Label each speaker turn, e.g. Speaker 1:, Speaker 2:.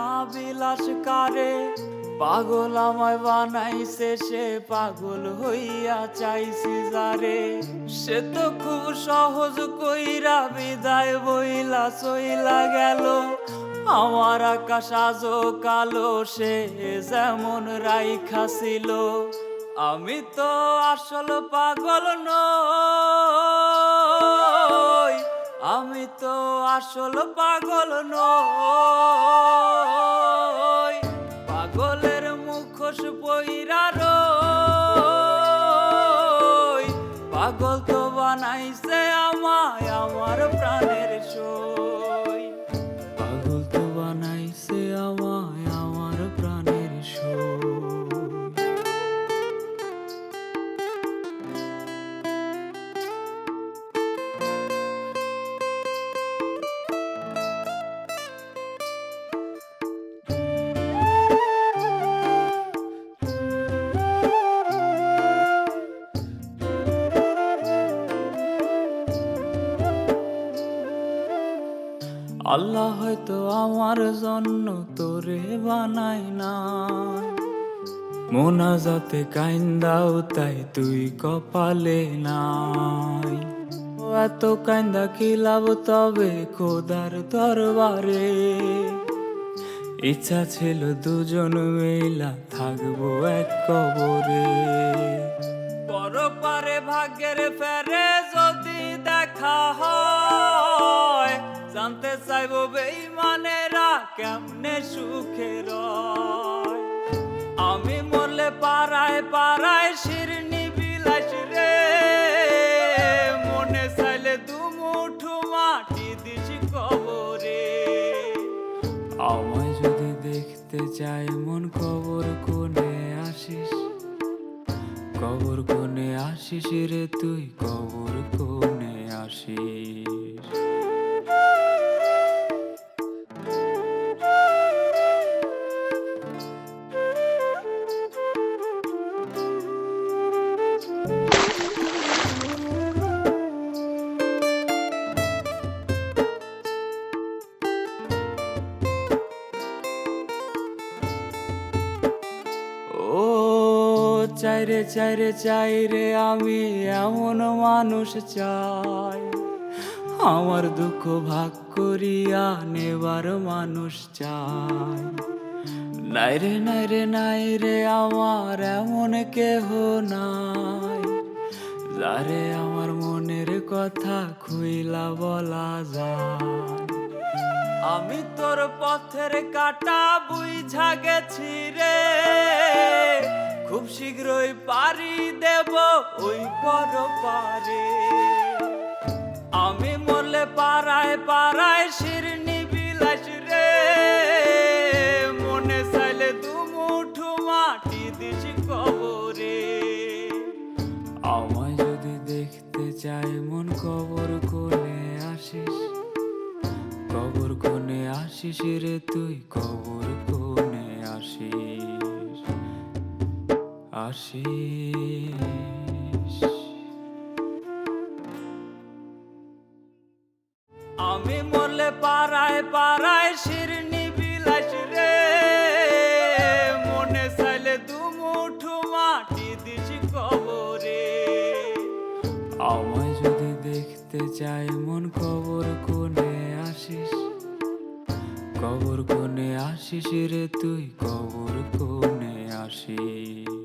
Speaker 1: না বিলাস কারে, পাগল আমায় বানাইছে সে পাগল হইয়া চাইছি যারে। সে তো খুব সহজ কইরা বিদায় বইলা চইলা গেল, আমার আকাশ আজও কালো সে যেমন রাইখা ছিল। আমি তো আসল পাগল নই, আমি তো আসল পাগল নই, পাগলের মুখোশ পইরা রই। পাগল তো বানাইছে আমায় আমার প্রাণের সই, পাগল তো বানাইছে আমায় আমার প্রাণের সই। আল্লাহ হয়তো আমার জন্য তোরে বানাই না, মোনাজাতে কাইন্দাও তাই তুই কপালে নাই। এত কাইন্দা কি লাভ তবে খোদার দরবারে, ইচ্ছা ছিল দুজন মেলা থাকবো এক কবরে। পরপারে ভাগ্যের ফেরে যদি দেখা হয়, জানতে চাইবো বেঈমানেরা কেমনে সুখে রয়। আমি মরলে পাড়ায় পাড়ায় শিরনি বিলাস রে, মনে চাইলে দুমুঠো মাটি দিস কবরে। আমায় যদি দেখতে চাই মন কবর কোণে আসিস, কবর কোণে আসিস রে তুই, কবর কোণে আসিস। ও চাইরে চাইরে চাইরে আমি এমন মানুষ চাই, আমার দুঃখ ভাগ করিয়া নেবার মানুষ চাই। নাইরে নাইরে নাইরে আমার এমন কেহ নাই, যারে আমার মনের কথা খুইলা বলা যায়। আমি তোর পথের কাটা বুইঝা গেছি রে, খুব শীঘ্রই পারি দেব ওই পর পারে। আমি মরলে পাড়ায় পাড়ায় শিরনি বিলাস রে, মনে চাইলে দুমুঠো মাটি দিস কবরে। আমায় যদি দেখতে চাই মন কবর কোণে আসিস, কবর কোণে আসিস রে তুই, কবর কোণে আসিস আসিস। আমি মরলে পাড়ায় পাড়ায় শিরনি বিলাস রে, মনে চাইলে দুমুঠো মাটি দিস কবরে। আমায় যদি দেখতে চাই মন কবর কোণে আসিস, কবর কোণে আসিস রে তুই, কবর কোণে আসিস।